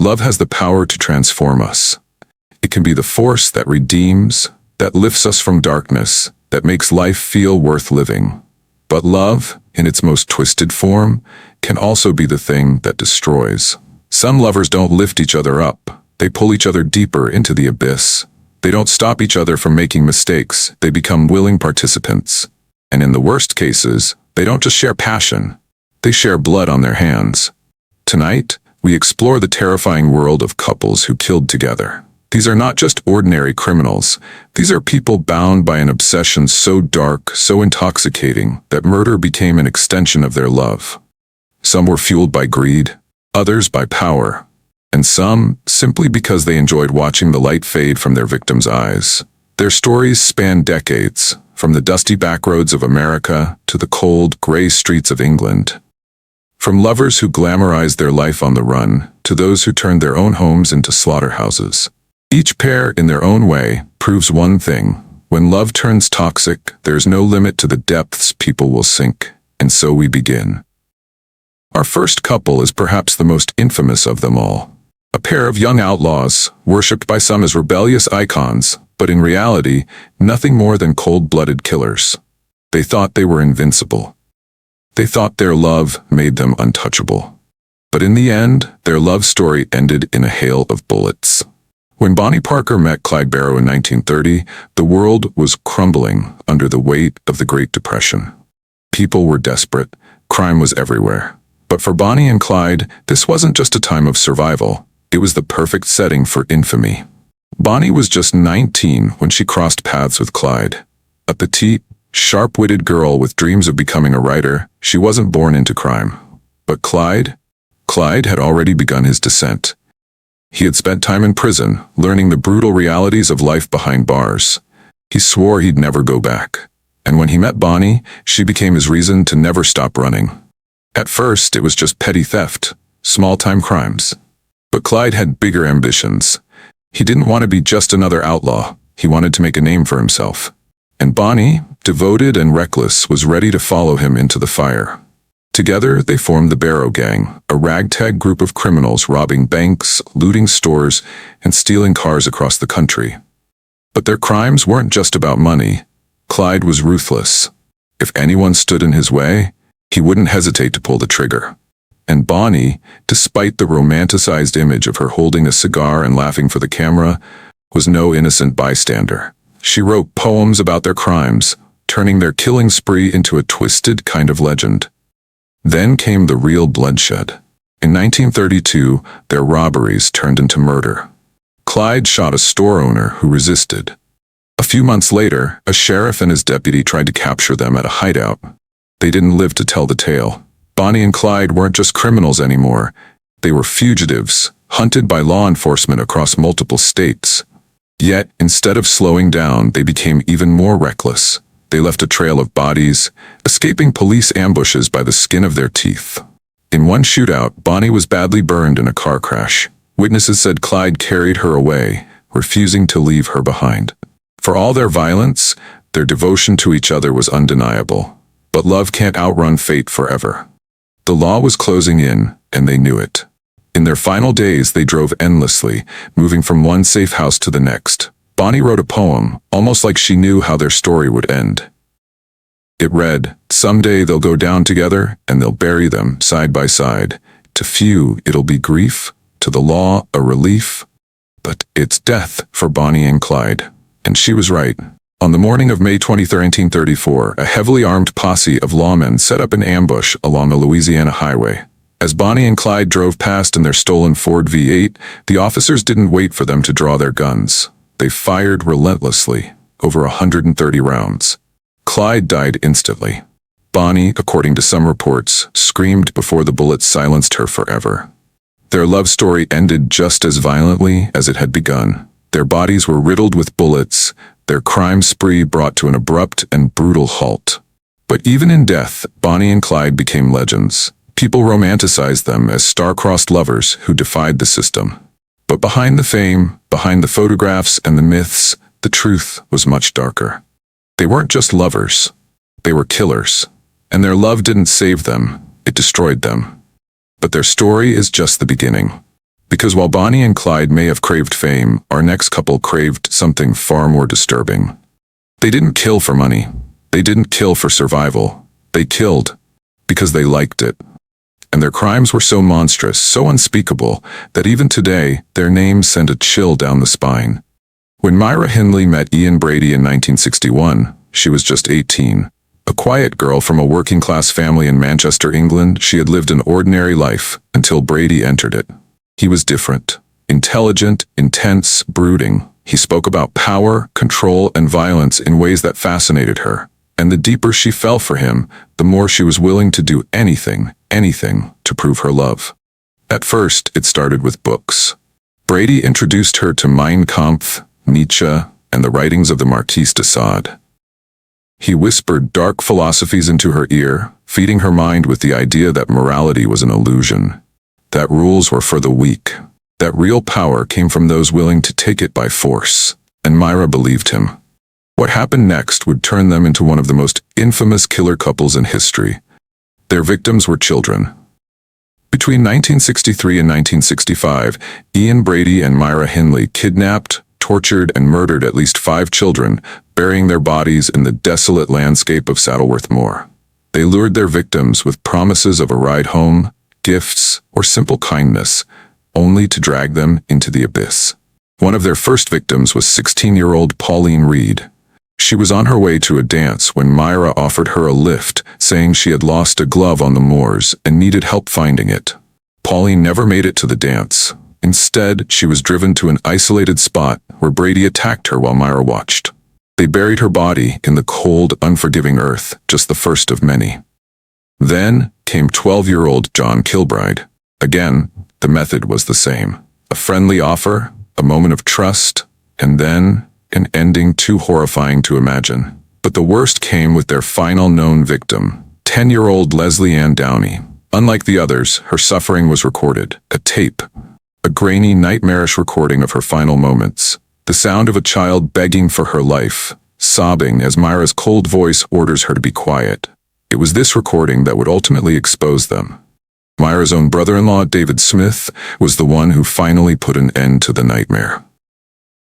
Love has the power to transform us. It can be the force that redeems, that lifts us from darkness, that makes life feel worth living. But love, in its most twisted form, can also be the thing that destroys. Some lovers don't lift each other up. They pull each other deeper into the abyss. They don't stop each other from making mistakes. They become willing participants. And in the worst cases, they don't just share passion. They share blood on their hands. Tonight, we explore the terrifying world of couples who killed together. These are not just ordinary criminals. These are people bound by an obsession so dark, so intoxicating, that murder became an extension of their love. Some were fueled by greed, others by power, and some simply because they enjoyed watching the light fade from their victims' eyes. Their stories span decades, from the dusty backroads of America to the cold, gray streets of England. From lovers who glamorized their life on the run to those who turned their own homes into slaughterhouses. Each pair, in their own way, proves one thing. When love turns toxic, there's no limit to the depths people will sink. And so we begin. Our first couple is perhaps the most infamous of them all. A pair of young outlaws, worshipped by some as rebellious icons, but in reality, nothing more than cold-blooded killers. They thought they were invincible. They thought their love made them untouchable. But in the end, their love story ended in a hail of bullets. When Bonnie Parker met Clyde Barrow in 1930, the world was crumbling under the weight of the Great Depression. People were desperate. Crime was everywhere. But for Bonnie and Clyde, this wasn't just a time of survival. It was the perfect setting for infamy. Bonnie was just 19 when she crossed paths with Clyde. A petite, sharp-witted girl with dreams of becoming a writer, she wasn't born into crime. But Clyde had already begun his descent. He had spent time in prison, learning the brutal realities of life behind bars. He swore he'd never go back. And when he met Bonnie, she became his reason to never stop running. At first, it was just petty theft, small-time crimes. But Clyde had bigger ambitions. He didn't want to be just another outlaw. He wanted to make a name for himself. And Bonnie, devoted and reckless, was ready to follow him into the fire. Together, they formed the Barrow Gang, a ragtag group of criminals robbing banks, looting stores, and stealing cars across the country. But their crimes weren't just about money. Clyde was ruthless. If anyone stood in his way, he wouldn't hesitate to pull the trigger. And Bonnie, despite the romanticized image of her holding a cigar and laughing for the camera, was no innocent bystander. She wrote poems about their crimes, turning their killing spree into a twisted kind of legend. Then came the real bloodshed. In 1932, their robberies turned into murder. Clyde shot a store owner who resisted. A few months later, a sheriff and his deputy tried to capture them at a hideout. They didn't live to tell the tale. Bonnie and Clyde weren't just criminals anymore. They were fugitives, hunted by law enforcement across multiple states. Yet, instead of slowing down, they became even more reckless. They left a trail of bodies, escaping police ambushes by the skin of their teeth. In one shootout, Bonnie was badly burned in a car crash. Witnesses said Clyde carried her away, refusing to leave her behind. For all their violence, their devotion to each other was undeniable. But love can't outrun fate forever. The law was closing in, and they knew it. In their final days, they drove endlessly, moving from one safe house to the next. Bonnie wrote a poem, almost like she knew how their story would end. It read, "Someday they'll go down together, and they'll bury them side by side. To few, it'll be grief, to the law, a relief. But it's death for Bonnie and Clyde." And she was right. On the morning of May 23, 1934, a heavily armed posse of lawmen set up an ambush along a Louisiana highway. As Bonnie and Clyde drove past in their stolen Ford V8, the officers didn't wait for them to draw their guns. They fired relentlessly, over 130 rounds. Clyde died instantly. Bonnie, according to some reports, screamed before the bullets silenced her forever. Their love story ended just as violently as it had begun. Their bodies were riddled with bullets, their crime spree brought to an abrupt and brutal halt. But even in death, Bonnie and Clyde became legends. People romanticized them as star-crossed lovers who defied the system. But behind the fame, behind the photographs and the myths, the truth was much darker. They weren't just lovers. They were killers. And their love didn't save them, it destroyed them. But their story is just the beginning. Because while Bonnie and Clyde may have craved fame, our next couple craved something far more disturbing. They didn't kill for money. They didn't kill for survival. They killed because they liked it. And their crimes were so monstrous, so unspeakable, that even today, their names send a chill down the spine. When Myra Hindley met Ian Brady in 1961, she was just 18. A quiet girl from a working-class family in Manchester, England, she had lived an ordinary life until Brady entered it. He was different. Intelligent, intense, brooding. He spoke about power, control, and violence in ways that fascinated her. And the deeper she fell for him, the more she was willing to do anything to prove her love. At first, it started with books. Brady introduced her to Mein Kampf, Nietzsche, and the writings of the Marquis de Sade. He whispered dark philosophies into her ear, feeding her mind with the idea that morality was an illusion, that rules were for the weak, that real power came from those willing to take it by force. And Myra believed him. What happened next would turn them into one of the most infamous killer couples in history. Their victims were children. Between 1963 and 1965, Ian Brady and Myra Hindley kidnapped, tortured, and murdered at least 5 children, burying their bodies in the desolate landscape of Saddleworth Moor. They lured their victims with promises of a ride home, gifts, or simple kindness, only to drag them into the abyss. One of their first victims was 16-year-old Pauline Reed. She was on her way to a dance when Myra offered her a lift, saying she had lost a glove on the moors and needed help finding it. Pauline never made it to the dance. Instead, she was driven to an isolated spot where Brady attacked her while Myra watched. They buried her body in the cold, unforgiving earth, just the first of many. Then came 12-year-old John Kilbride. Again, the method was the same. A friendly offer, a moment of trust, and then an ending too horrifying to imagine. But the worst came with their final known victim, 10-year-old Leslie Ann Downey. Unlike the others, her suffering was recorded, a tape. A grainy, nightmarish recording of her final moments. The sound of a child begging for her life, sobbing as Myra's cold voice orders her to be quiet. It was this recording that would ultimately expose them. Myra's own brother-in-law, David Smith, was the one who finally put an end to the nightmare.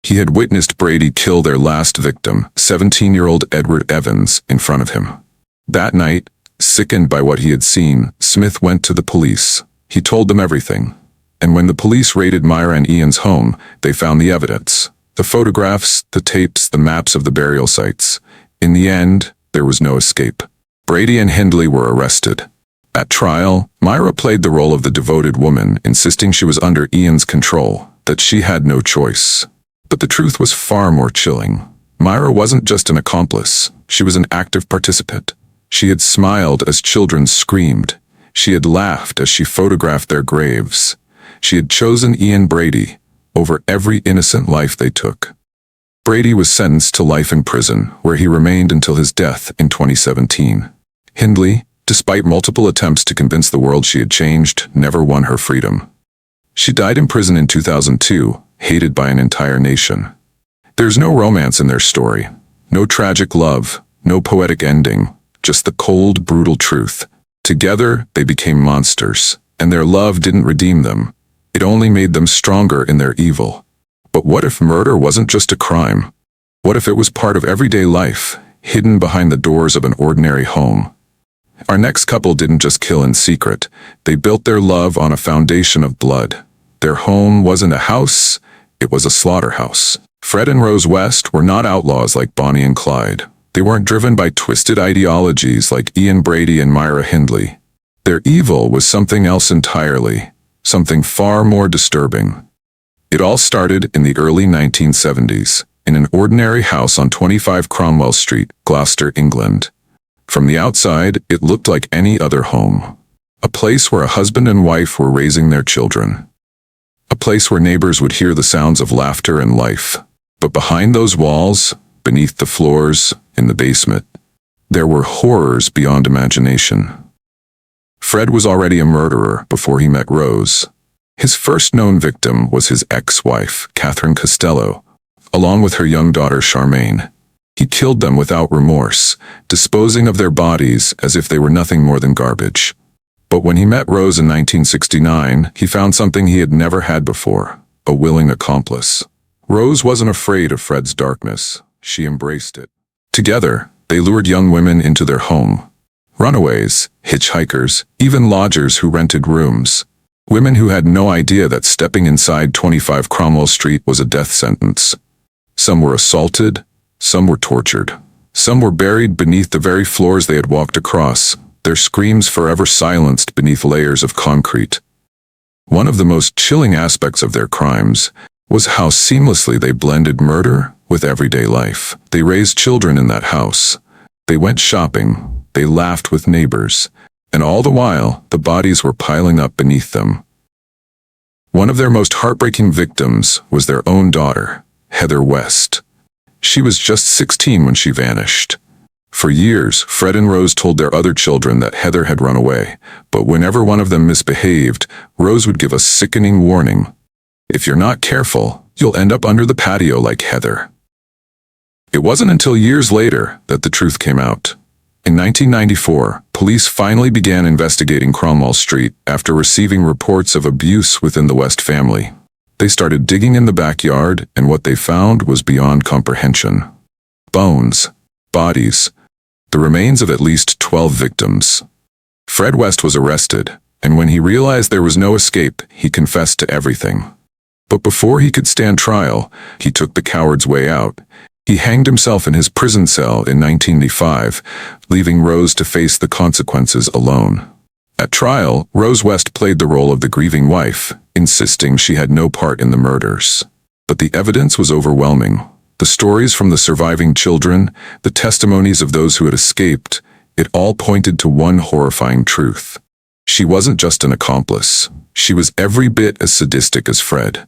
He had witnessed Brady kill their last victim, 17-year-old Edward Evans, in front of him. That night, sickened by what he had seen, Smith went to the police. He told them everything. And when the police raided Myra and Ian's home, they found the evidence. The photographs, the tapes, the maps of the burial sites. In the end, there was no escape. Brady and Hindley were arrested. At trial, Myra played the role of the devoted woman, insisting she was under Ian's control, that she had no choice. But the truth was far more chilling. Myra wasn't just an accomplice. She was an active participant. She had smiled as children screamed. She had laughed as she photographed their graves. She had chosen Ian Brady over every innocent life they took. Brady was sentenced to life in prison, where he remained until his death in 2017. Hindley, despite multiple attempts to convince the world she had changed, never won her freedom. She died in prison in 2002, hated by an entire nation. There's no romance in their story, no tragic love, no poetic ending, just the cold, brutal truth. Together, they became monsters, and their love didn't redeem them. It only made them stronger in their evil. But what if murder wasn't just a crime? What if it was part of everyday life, hidden behind the doors of an ordinary home? Our next couple didn't just kill in secret. They built their love on a foundation of blood. Their home wasn't a house, it was a slaughterhouse. Fred and Rose West were not outlaws like Bonnie and Clyde. They weren't driven by twisted ideologies like Ian Brady and Myra Hindley. Their evil was something else entirely, something far more disturbing. It all started in the early 1970s, in an ordinary house on 25 Cromwell Street, Gloucester, England. From the outside, it looked like any other home. A place where a husband and wife were raising their children. A place where neighbors would hear the sounds of laughter and life. But behind those walls, beneath the floors, in the basement, there were horrors beyond imagination. Fred was already a murderer before he met Rose. His first known victim was his ex-wife, Catherine Costello, along with her young daughter Charmaine. He killed them without remorse, disposing of their bodies as if they were nothing more than garbage. But when he met Rose in 1969, he found something he had never had before, a willing accomplice. Rose wasn't afraid of Fred's darkness. She embraced it. Together, they lured young women into their home. Runaways, hitchhikers, even lodgers who rented rooms. Women who had no idea that stepping inside 25 Cromwell Street was a death sentence. Some were assaulted, some were tortured. Some were buried beneath the very floors they had walked across, their screams forever silenced beneath layers of concrete. One of the most chilling aspects of their crimes was how seamlessly they blended murder with everyday life. They raised children in that house. They went shopping. They laughed with neighbors. And all the while, the bodies were piling up beneath them. One of their most heartbreaking victims was their own daughter, Heather West. She was just 16 when she vanished. For years, Fred and Rose told their other children that Heather had run away, but whenever one of them misbehaved, Rose would give a sickening warning. If you're not careful, you'll end up under the patio like Heather. It wasn't until years later that the truth came out. In 1994, police finally began investigating Cromwell Street after receiving reports of abuse within the West family. They started digging in the backyard, and what they found was beyond comprehension. Bones, bodies, the remains of at least 12 victims. Fred West was arrested, and when he realized there was no escape, he confessed to everything. But before he could stand trial, he took the coward's way out. He hanged himself in his prison cell in 1985, leaving Rose to face the consequences alone. At trial, Rose West played the role of the grieving wife, insisting she had no part in the murders. But the evidence was overwhelming. The stories from the surviving children, the testimonies of those who had escaped, it all pointed to one horrifying truth. She wasn't just an accomplice. She was every bit as sadistic as Fred.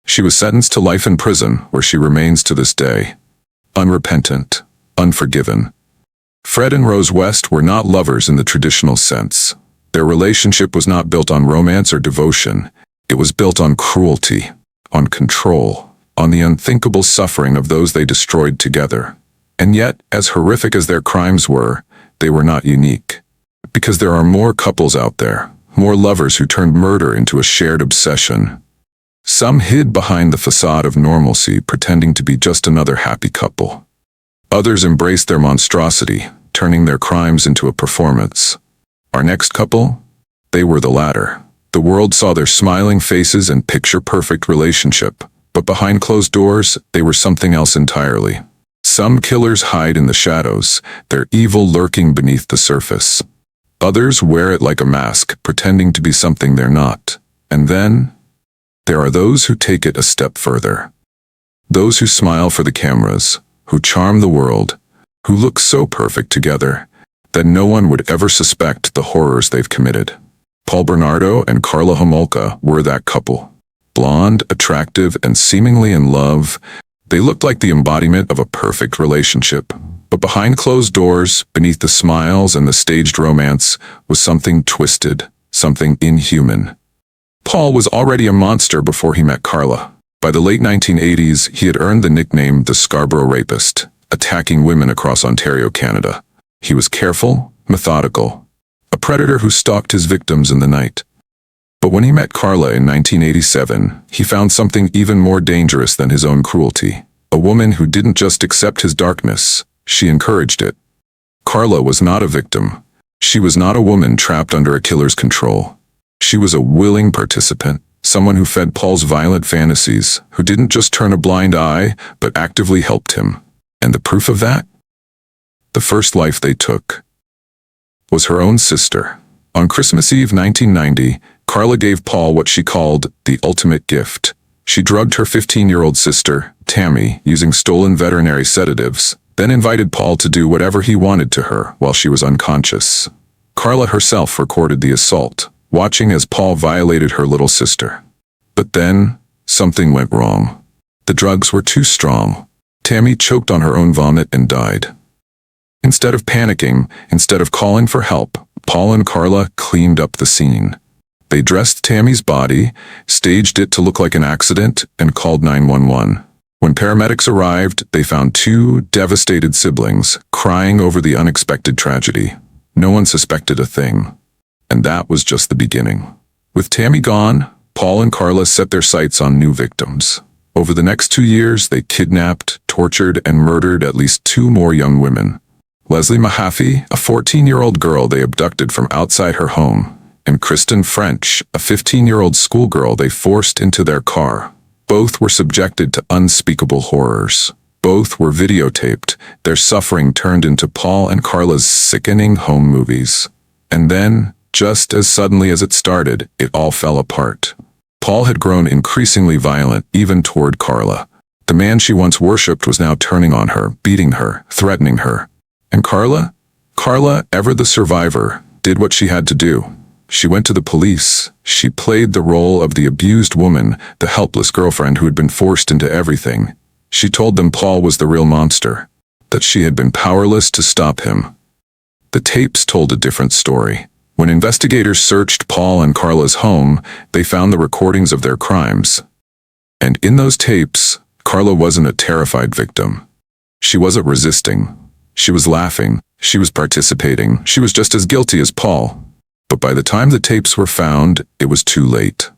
She was sentenced to life in prison, where she remains to this day. Unrepentant, unforgiven. Fred and Rose West were not lovers in the traditional sense. Their relationship was not built on romance or devotion. It was built on cruelty, on control, on the unthinkable suffering of those they destroyed together. And yet, as horrific as their crimes were, they were not unique. Because there are more couples out there, more lovers who turned murder into a shared obsession. Some hid behind the facade of normalcy, pretending to be just another happy couple. Others embraced their monstrosity, turning their crimes into a performance. Our next couple? They were the latter. The world saw their smiling faces and picture-perfect relationship, but behind closed doors, they were something else entirely. Some killers hide in the shadows, their evil lurking beneath the surface. Others wear it like a mask, pretending to be something they're not. And then, there are those who take it a step further. Those who smile for the cameras, who charm the world, who look so perfect together that no one would ever suspect the horrors they've committed. Paul Bernardo and Karla Homolka were that couple. Blonde, attractive, and seemingly in love, they looked like the embodiment of a perfect relationship. But behind closed doors, beneath the smiles and the staged romance, was something twisted, something inhuman. Paul was already a monster before he met Karla. By the late 1980s, he had earned the nickname the Scarborough Rapist, attacking women across Ontario, Canada. He was careful, methodical, a predator who stalked his victims in the night. But when he met Karla in 1987, he found something even more dangerous than his own cruelty. A woman who didn't just accept his darkness, she encouraged it. Karla was not a victim. She was not a woman trapped under a killer's control. She was a willing participant, someone who fed Paul's violent fantasies, who didn't just turn a blind eye, but actively helped him. And the proof of that? The first life they took was her own sister. On Christmas Eve 1990, Karla gave Paul what she called the ultimate gift. She drugged her 15-year-old sister, Tammy, using stolen veterinary sedatives, then invited Paul to do whatever he wanted to her while she was unconscious. Karla herself recorded the assault, watching as Paul violated her little sister. But then, something went wrong. The drugs were too strong. Tammy choked on her own vomit and died. Instead of panicking, instead of calling for help, Paul and Karla cleaned up the scene. They dressed Tammy's body, staged it to look like an accident, and called 911. When paramedics arrived, they found two devastated siblings, crying over the unexpected tragedy. No one suspected a thing. And that was just the beginning. With Tammy gone, Paul and Karla set their sights on new victims. Over the next 2 years, they kidnapped, tortured, and murdered at least 2 more young women. Leslie Mahaffey, a 14-year-old girl they abducted from outside her home, and Kristen French, a 15-year-old schoolgirl they forced into their car. Both were subjected to unspeakable horrors. Both were videotaped, their suffering turned into Paul and Karla's sickening home movies. And then, just as suddenly as it started, it all fell apart. Paul had grown increasingly violent, even toward Karla. The man she once worshipped was now turning on her, beating her, threatening her. And Karla? Karla, ever the survivor, did what she had to do. She went to the police. She played the role of the abused woman, the helpless girlfriend who had been forced into everything. She told them Paul was the real monster, that she had been powerless to stop him. The tapes told a different story. When investigators searched Paul and Karla's home, they found the recordings of their crimes. And in those tapes, Karla wasn't a terrified victim. She wasn't resisting. She was laughing. She was participating. She was just as guilty as Paul. But by the time the tapes were found, it was too late.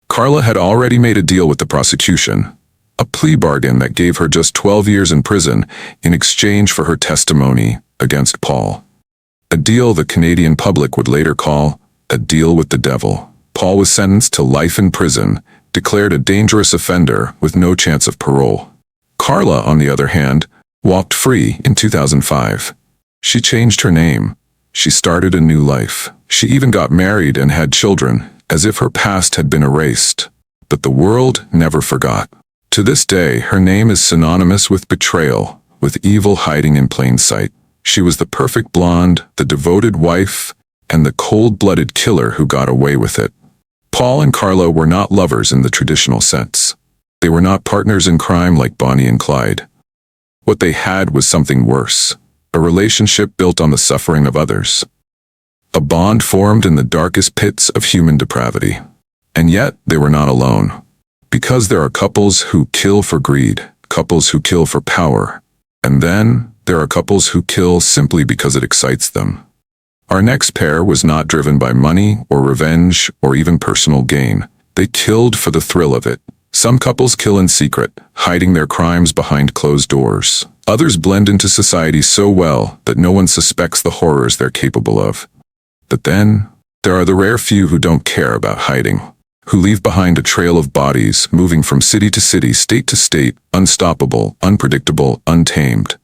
Karla had already made a deal with the prosecution, a plea bargain that gave her just 12 years in prison in exchange for her testimony against Paul. A deal the Canadian public would later call a deal with the devil. Paul was sentenced to life in prison, declared a dangerous offender with no chance of parole. Karla, on the other hand, walked free in 2005. She changed her name. She started a new life. She even got married and had children, as if her past had been erased. But the world never forgot. To this day, her name is synonymous with betrayal, with evil hiding in plain sight. She was the perfect blonde, the devoted wife, and the cold-blooded killer who got away with it. Paul and Karla were not lovers in the traditional sense. They were not partners in crime like Bonnie and Clyde. What they had was something worse, a relationship built on the suffering of others. A bond formed in the darkest pits of human depravity. And yet, they were not alone. Because there are couples who kill for greed, couples who kill for power, and then there are couples who kill simply because it excites them. Our next pair was not driven by money or revenge or even personal gain. They killed for the thrill of it. Some couples kill in secret, hiding their crimes behind closed doors. Others blend into society so well that no one suspects the horrors they're capable of. But then, there are the rare few who don't care about hiding, who leave behind a trail of bodies moving from city to city, state to state, unstoppable, unpredictable, untamed.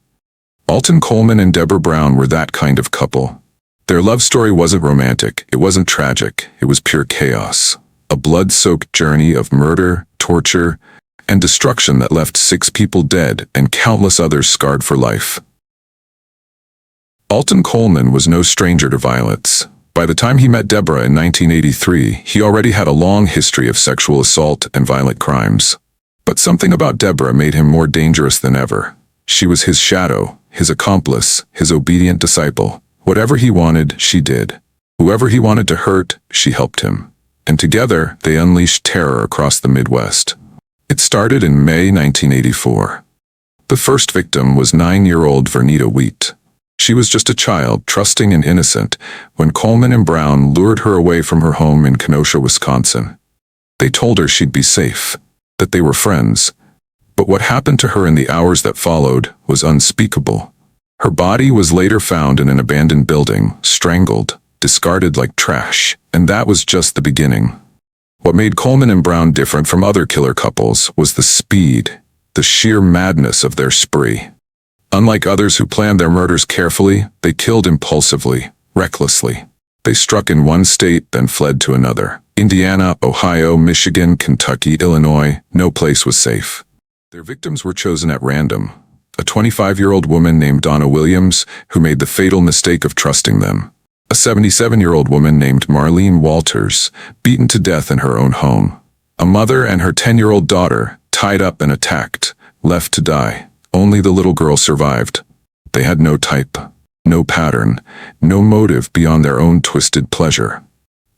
Alton Coleman and Deborah Brown were that kind of couple. Their love story wasn't romantic, it wasn't tragic, it was pure chaos. A blood-soaked journey of murder, torture, and destruction that left 6 people dead and countless others scarred for life. Alton Coleman was no stranger to violence. By the time he met Deborah in 1983, he already had a long history of sexual assault and violent crimes. But something about Deborah made him more dangerous than ever. She was his shadow, his accomplice, his obedient disciple. Whatever he wanted, she did. Whoever he wanted to hurt, she helped him. And together, they unleashed terror across the Midwest. It started in May 1984. The first victim was 9-year-old Vernita Wheat. She was just a child, trusting and innocent, when Coleman and Brown lured her away from her home in Kenosha, Wisconsin. They told her she'd be safe, that they were friends. But what happened to her in the hours that followed was unspeakable. Her body was later found in an abandoned building, strangled, discarded like trash, and that was just the beginning. What made Coleman and Brown different from other killer couples was the speed, the sheer madness of their spree. Unlike others who planned their murders carefully, they killed impulsively, recklessly. They struck in one state, then fled to another. Indiana, Ohio, Michigan, Kentucky, Illinois, no place was safe. Their victims were chosen at random. A 25-year-old woman named Donna Williams, who made the fatal mistake of trusting them. A 77-year-old woman named Marlene Walters, beaten to death in her own home. A mother and her 10-year-old daughter, tied up and attacked, left to die. Only the little girl survived. They had no type, no pattern, no motive beyond their own twisted pleasure.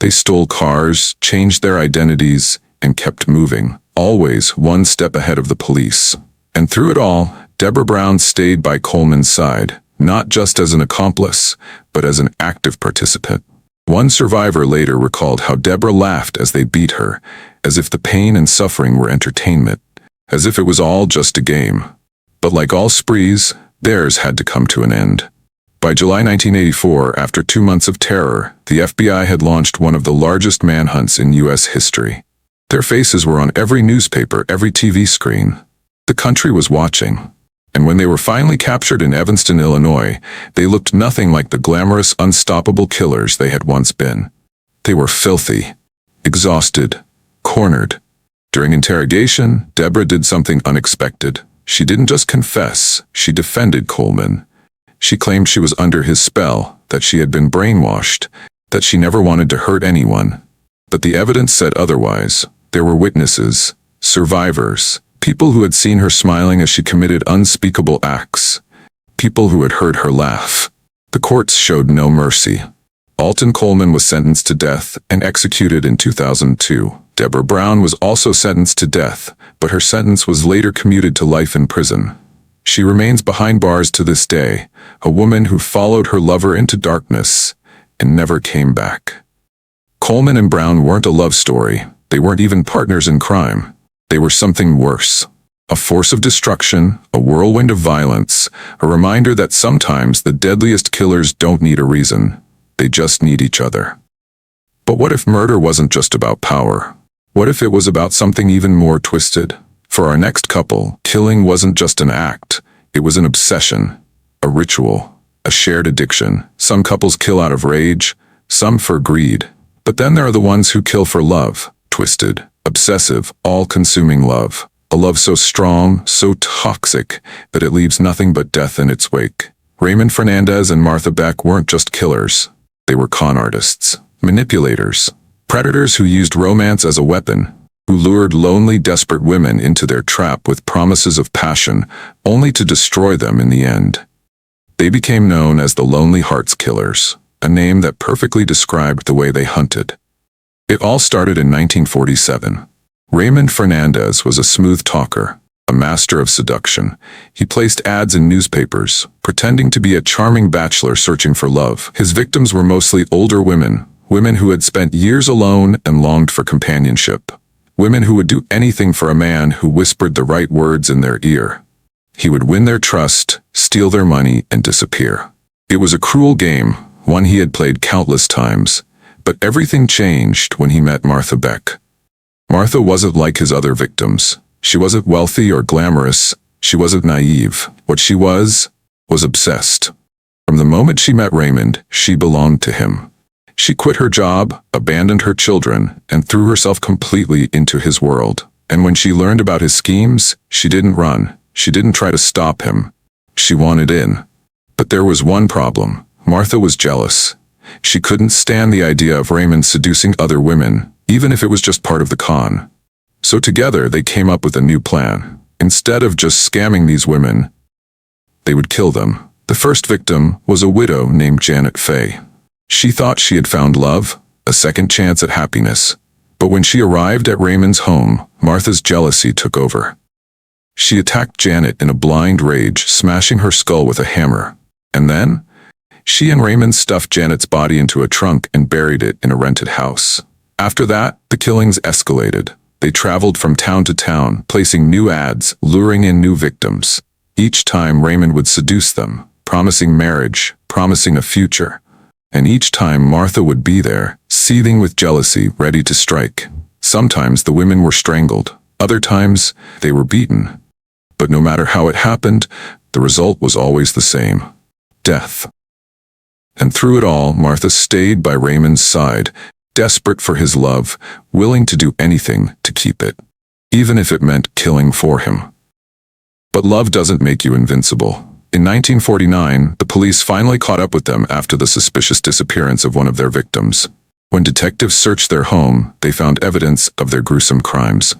They stole cars, changed their identities, and kept moving, always one step ahead of the police. And through it all, Deborah Brown stayed by Coleman's side, not just as an accomplice, but as an active participant. One survivor later recalled how Deborah laughed as they beat her, as if the pain and suffering were entertainment, as if it was all just a game. But like all sprees, theirs had to come to an end. By July 1984, after 2 months of terror, the FBI had launched one of the largest manhunts in U.S. history. Their faces were on every newspaper, every TV screen. The country was watching. And when they were finally captured in Evanston, Illinois, they looked nothing like the glamorous, unstoppable killers they had once been. They were filthy, exhausted, cornered. During interrogation, Deborah did something unexpected. She didn't just confess, she defended Coleman. She claimed she was under his spell, that she had been brainwashed, that she never wanted to hurt anyone. But the evidence said otherwise. There were witnesses, survivors, people who had seen her smiling as she committed unspeakable acts, people who had heard her laugh. The courts showed no mercy. Alton Coleman was sentenced to death and executed in 2002. Deborah Brown was also sentenced to death, but her sentence was later commuted to life in prison. She remains behind bars to this day, a woman who followed her lover into darkness and never came back. Coleman and Brown weren't a love story. They weren't even partners in crime. They were something worse. A force of destruction, a whirlwind of violence, a reminder that sometimes the deadliest killers don't need a reason. They just need each other. But what if murder wasn't just about power? What if it was about something even more twisted? For our next couple, killing wasn't just an act. It was an obsession, a ritual, a shared addiction. Some couples kill out of rage, some for greed. But then there are the ones who kill for love, twisted, obsessive, all-consuming love. A love so strong, so toxic, that it leaves nothing but death in its wake. Raymond Fernandez and Martha Beck weren't just killers. They were con artists, manipulators, predators who used romance as a weapon, who lured lonely, desperate women into their trap with promises of passion, only to destroy them in the end. They became known as the Lonely Hearts Killers, a name that perfectly described the way they hunted. It all started in 1947. Raymond Fernandez was a smooth talker, a master of seduction. He placed ads in newspapers, pretending to be a charming bachelor searching for love. His victims were mostly older women, women who had spent years alone and longed for companionship. Women who would do anything for a man who whispered the right words in their ear. He would win their trust, steal their money, and disappear. It was a cruel game, one he had played countless times. But everything changed when he met Martha Beck. Martha wasn't like his other victims. She wasn't wealthy or glamorous. She wasn't naive. What she was obsessed. From the moment she met Raymond, she belonged to him. She quit her job, abandoned her children, and threw herself completely into his world. And when she learned about his schemes, she didn't run. She didn't try to stop him. She wanted in. But there was one problem. Martha was jealous. She couldn't stand the idea of Raymond seducing other women, even if it was just part of the con. So together they came up with a new plan. Instead of just scamming these women, they would kill them. The first victim was a widow named Janet Fay. She thought she had found love, a second chance at happiness. But when she arrived at Raymond's home, Martha's jealousy took over. She attacked Janet in a blind rage, smashing her skull with a hammer. And then she and Raymond stuffed Janet's body into a trunk and buried it in a rented house. After that, the killings escalated. They traveled from town to town, placing new ads, luring in new victims. Each time Raymond would seduce them, promising marriage, promising a future. And each time Martha would be there, seething with jealousy, ready to strike. Sometimes the women were strangled. Other times, they were beaten. But no matter how it happened, the result was always the same: death. And through it all, Martha stayed by Raymond's side, desperate for his love, willing to do anything to keep it, even if it meant killing for him. But love doesn't make you invincible. In 1949, the police finally caught up with them after the suspicious disappearance of one of their victims. When detectives searched their home, they found evidence of their gruesome crimes.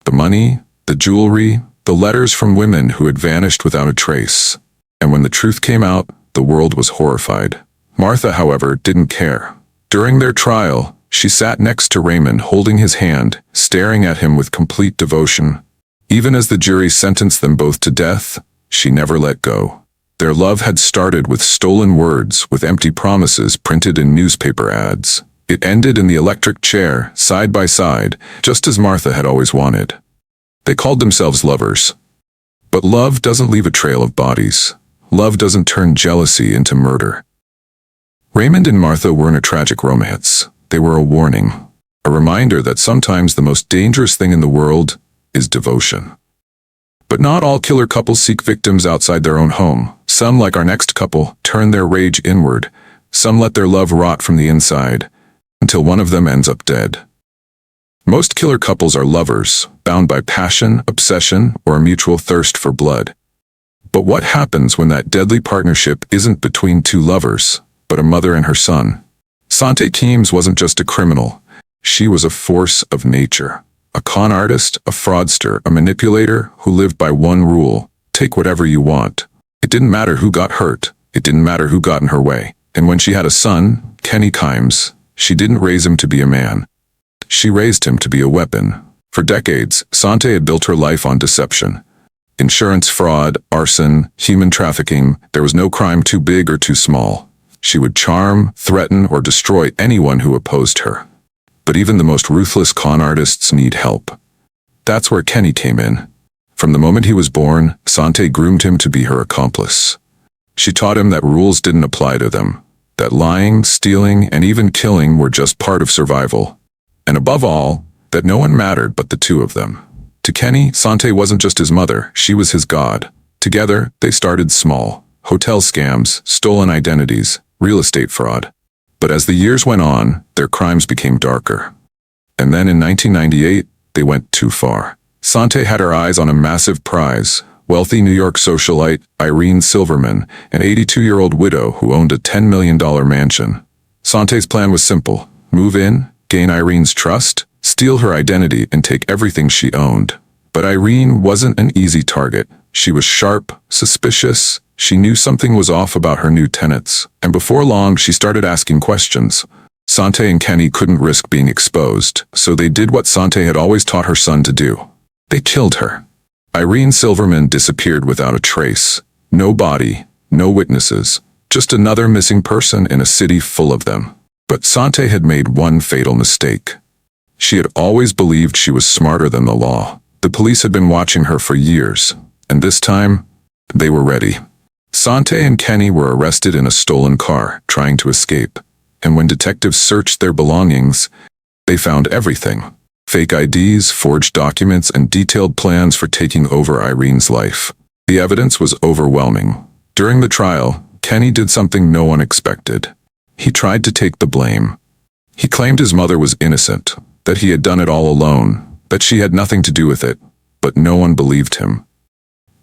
The money, the jewelry, the letters from women who had vanished without a trace. And when the truth came out, the world was horrified. Martha, however, didn't care. During their trial, she sat next to Raymond, holding his hand, staring at him with complete devotion. Even as the jury sentenced them both to death, she never let go. Their love had started with stolen words, with empty promises printed in newspaper ads. It ended in the electric chair, side by side, just as Martha had always wanted. They called themselves lovers. But love doesn't leave a trail of bodies. Love doesn't turn jealousy into murder. Raymond and Martha weren't a tragic romance. They were a warning. A reminder that sometimes the most dangerous thing in the world is devotion. But not all killer couples seek victims outside their own home. Some, like our next couple, turn their rage inward. Some let their love rot from the inside, until one of them ends up dead. Most killer couples are lovers, bound by passion, obsession, or a mutual thirst for blood. But what happens when that deadly partnership isn't between two lovers, but a mother and her son? Sante Keems wasn't just a criminal. She was a force of nature. A con artist, a fraudster, a manipulator who lived by one rule: take whatever you want. It didn't matter who got hurt. It didn't matter who got in her way. And when she had a son, Kenny Keems, she didn't raise him to be a man. She raised him to be a weapon. For decades, Sante had built her life on deception. Insurance fraud, arson, human trafficking, there was no crime too big or too small. She would charm, threaten, or destroy anyone who opposed her. But even the most ruthless con artists need help. That's where Kenny came in. From the moment he was born, Sante groomed him to be her accomplice. She taught him that rules didn't apply to them, that lying, stealing, and even killing were just part of survival. And above all, that no one mattered but the two of them. To Kenny, Sante wasn't just his mother, she was his god. Together, they started small. Hotel scams, stolen identities, real estate fraud. But as the years went on, their crimes became darker. And then in 1998, they went too far. Sante had her eyes on a massive prize: wealthy New York socialite Irene Silverman, an 82-year-old widow who owned a $10 million mansion. Sante's plan was simple: move in, gain Irene's trust, steal her identity, and take everything she owned. But Irene wasn't an easy target. She was sharp, suspicious. She knew something was off about her new tenants, and before long she started asking questions. Sante and Kenny couldn't risk being exposed, so they did what Sante had always taught her son to do. They killed her. Irene Silverman disappeared without a trace. No body, no witnesses, just another missing person in a city full of them. But Sante had made one fatal mistake. She had always believed she was smarter than the law. The police had been watching her for years, and this time, they were ready. Sante and Kenny were arrested in a stolen car, trying to escape. And when detectives searched their belongings, they found everything: fake IDs, forged documents, and detailed plans for taking over Irene's life. The evidence was overwhelming. During the trial, Kenny did something no one expected. He tried to take the blame. He claimed his mother was innocent, that he had done it all alone, that she had nothing to do with it. But no one believed him.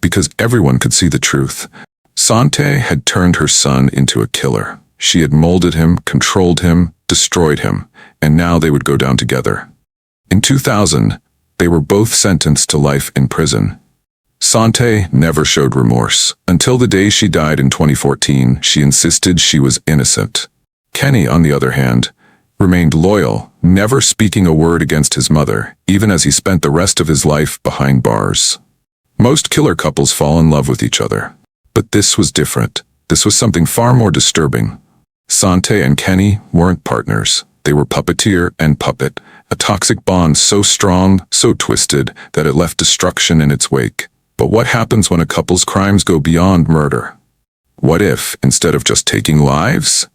Because everyone could see the truth. Sante had turned her son into a killer. She had molded him, controlled him, destroyed him, and now they would go down together. In 2000, they were both sentenced to life in prison. Sante never showed remorse. Until the day she died in 2014, she insisted she was innocent. Kenny, on the other hand, remained loyal, never speaking a word against his mother, even as he spent the rest of his life behind bars. Most killer couples fall in love with each other. But this was different. This was something far more disturbing. Sante and Kenny weren't partners. They were puppeteer and puppet, a toxic bond so strong, so twisted, that it left destruction in its wake. But what happens when a couple's crimes go beyond murder? What if, instead of just taking lives,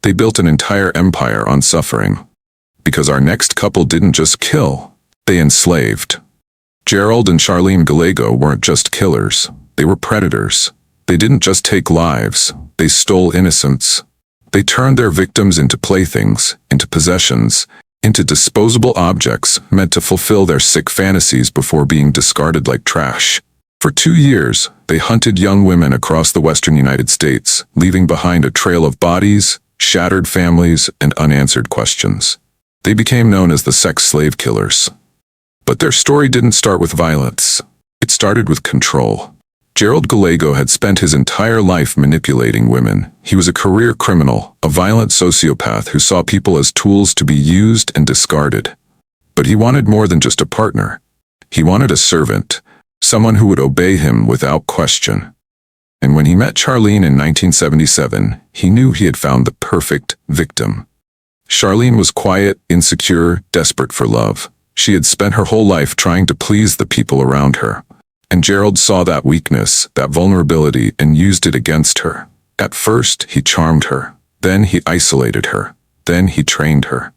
they built an entire empire on suffering? Because our next couple didn't just kill, they enslaved. Gerald and Charlene Gallego weren't just killers. They were predators. They didn't just take lives, they stole innocence. They turned their victims into playthings, into possessions, into disposable objects meant to fulfill their sick fantasies before being discarded like trash. For 2 years, they hunted young women across the western United States, leaving behind a trail of bodies, shattered families, and unanswered questions. They became known as the sex slave killers. But their story didn't start with violence. It started with control. Gerald Gallego had spent his entire life manipulating women. He was a career criminal, a violent sociopath who saw people as tools to be used and discarded. But he wanted more than just a partner. He wanted a servant, someone who would obey him without question. And when he met Charlene in 1977, he knew he had found the perfect victim. Charlene was quiet, insecure, desperate for love. She had spent her whole life trying to please the people around her. And Gerald saw that weakness, that vulnerability, and used it against her. At first, he charmed her. Then he isolated her. Then he trained her.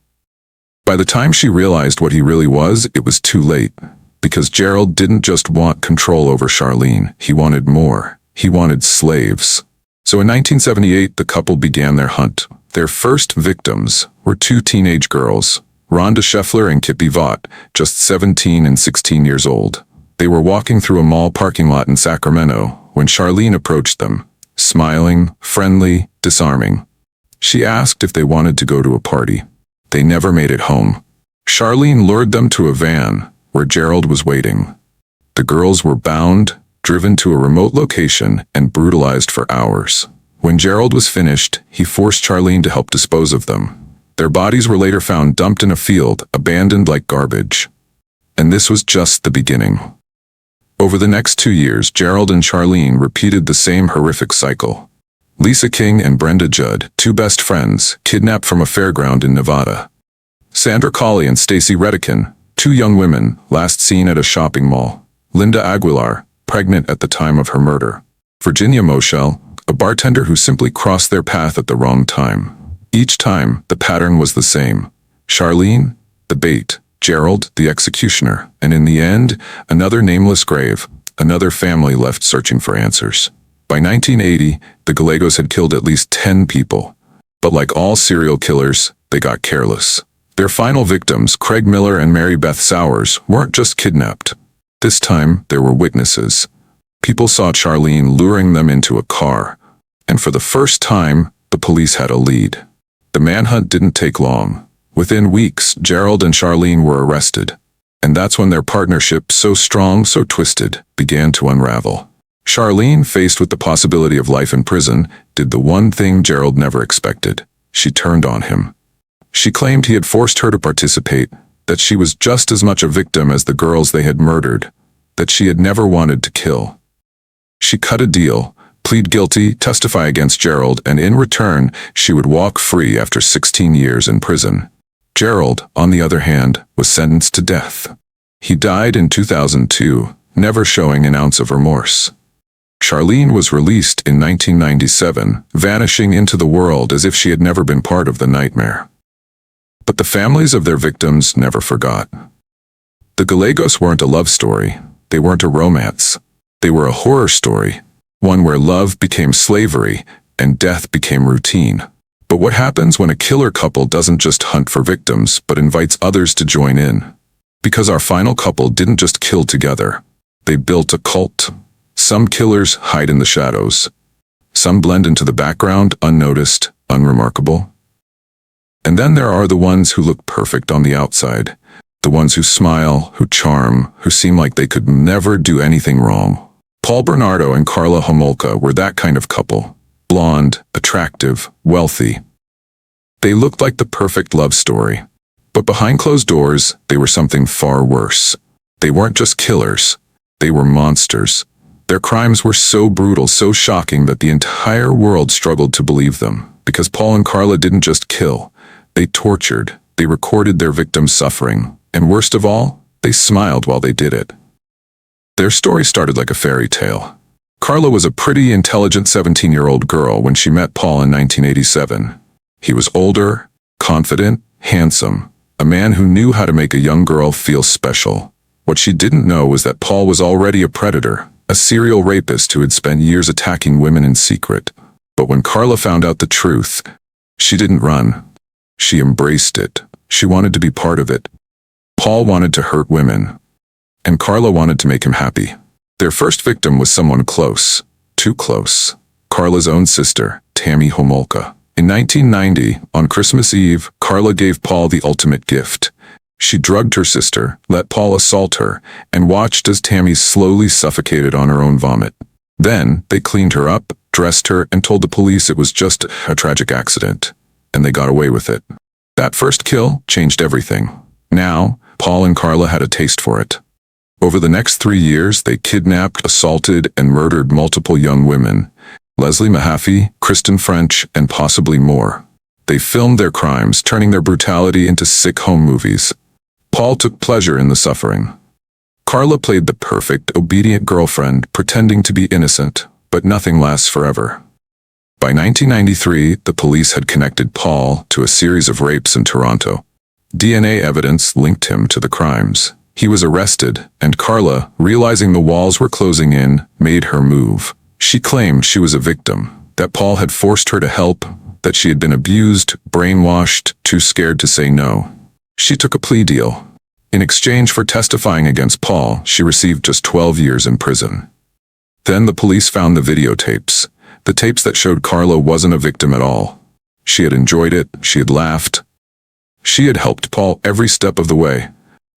By the time she realized what he really was, it was too late. Because Gerald didn't just want control over Charlene, he wanted more. He wanted slaves. So in 1978, the couple began their hunt. Their first victims were two teenage girls, Rhonda Scheffler and Kippy Vaught, just 17 and 16 years old. They were walking through a mall parking lot in Sacramento when Charlene approached them, smiling, friendly, disarming. She asked if they wanted to go to a party. They never made it home. Charlene lured them to a van where Gerald was waiting. The girls were bound, driven to a remote location, and brutalized for hours. When Gerald was finished, he forced Charlene to help dispose of them. Their bodies were later found dumped in a field, abandoned like garbage. And this was just the beginning. Over the next 2 years, Gerald and Charlene repeated the same horrific cycle. Lisa King and Brenda Judd, two best friends, kidnapped from a fairground in Nevada. Sandra Colley and Stacy Redican, two young women, last seen at a shopping mall. Linda Aguilar, pregnant at the time of her murder. Virginia Moschel, a bartender who simply crossed their path at the wrong time. Each time, the pattern was the same. Charlene, the bait, Gerald, the executioner, and in the end, another nameless grave, another family left searching for answers. By 1980, the Gallegos had killed at least 10 people. But like all serial killers, they got careless. Their final victims, Craig Miller and Mary Beth Sowers, weren't just kidnapped. This time, there were witnesses. People saw Charlene luring them into a car. And for the first time, the police had a lead. The manhunt didn't take long. Within weeks, Gerald and Charlene were arrested. And that's when their partnership, so strong, so twisted, began to unravel. Charlene, faced with the possibility of life in prison, did the one thing Gerald never expected. She turned on him. She claimed he had forced her to participate, that she was just as much a victim as the girls they had murdered, that she had never wanted to kill. She cut a deal, plead guilty, testify against Gerald, and in return, she would walk free after 16 years in prison. Gerald, on the other hand, was sentenced to death. He died in 2002, never showing an ounce of remorse. Charlene was released in 1997, vanishing into the world as if she had never been part of the nightmare. But the families of their victims never forgot. The Gallegos weren't a love story. They weren't a romance. They were a horror story, one where love became slavery and death became routine. But what happens when a killer couple doesn't just hunt for victims, but invites others to join in? Because our final couple didn't just kill together. They built a cult. Some killers hide in the shadows. Some blend into the background, unnoticed, unremarkable. And then there are the ones who look perfect on the outside. The ones who smile, who charm, who seem like they could never do anything wrong. Paul Bernardo and Karla Homolka were that kind of couple. Blonde, attractive, wealthy. They looked like the perfect love story. But behind closed doors, they were something far worse. They weren't just killers. They were monsters. Their crimes were so brutal, so shocking that the entire world struggled to believe them. Because Paul and Karla didn't just kill. They tortured. They recorded their victims' suffering. And worst of all, they smiled while they did it. Their story started like a fairy tale. Karla was a pretty, intelligent 17-year-old girl when she met Paul in 1987. He was older, confident, handsome, a man who knew how to make a young girl feel special. What she didn't know was that Paul was already a predator, a serial rapist who had spent years attacking women in secret. But when Karla found out the truth, she didn't run. She embraced it. She wanted to be part of it. Paul wanted to hurt women, and Karla wanted to make him happy. Their first victim was someone close, too close. Karla's own sister, Tammy Homolka. In 1990, on Christmas Eve, Karla gave Paul the ultimate gift. She drugged her sister, let Paul assault her, and watched as Tammy slowly suffocated on her own vomit. Then, they cleaned her up, dressed her, and told the police it was just a tragic accident, and they got away with it. That first kill changed everything. Now, Paul and Karla had a taste for it. Over the next 3 years, they kidnapped, assaulted, and murdered multiple young women. Leslie Mahaffey, Kristen French, and possibly more. They filmed their crimes, turning their brutality into sick home movies. Paul took pleasure in the suffering. Karla played the perfect, obedient girlfriend, pretending to be innocent, but nothing lasts forever. By 1993, the police had connected Paul to a series of rapes in Toronto. DNA evidence linked him to the crimes. He was arrested, and Karla, realizing the walls were closing in, made her move. She claimed she was a victim, that Paul had forced her to help, that she had been abused, brainwashed, too scared to say no. She took a plea deal. In exchange for testifying against Paul, she received just 12 years in prison. Then the police found the videotapes, the tapes that showed Karla wasn't a victim at all. She had enjoyed it, she had laughed. She had helped Paul every step of the way.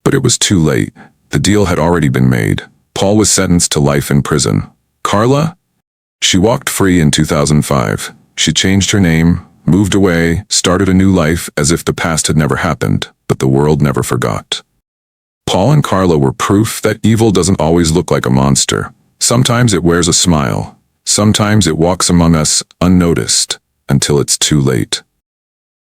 But it was too late. The deal had already been made. Paul was sentenced to life in prison. Karla? She walked free in 2005. She changed her name, moved away, started a new life as if the past had never happened, but the world never forgot. Paul and Karla were proof that evil doesn't always look like a monster. Sometimes it wears a smile. Sometimes it walks among us unnoticed, until it's too late.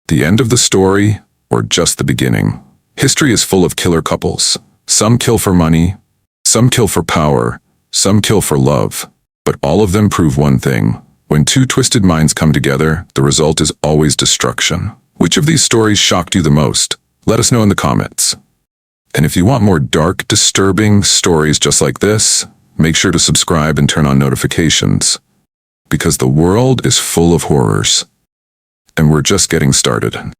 The end of the story, or just the beginning? History is full of killer couples. Some kill for money, some kill for power, some kill for love. But all of them prove one thing. When two twisted minds come together, the result is always destruction. Which of these stories shocked you the most? Let us know in the comments. And if you want more dark, disturbing stories just like this, make sure to subscribe and turn on notifications. Because the world is full of horrors. And we're just getting started.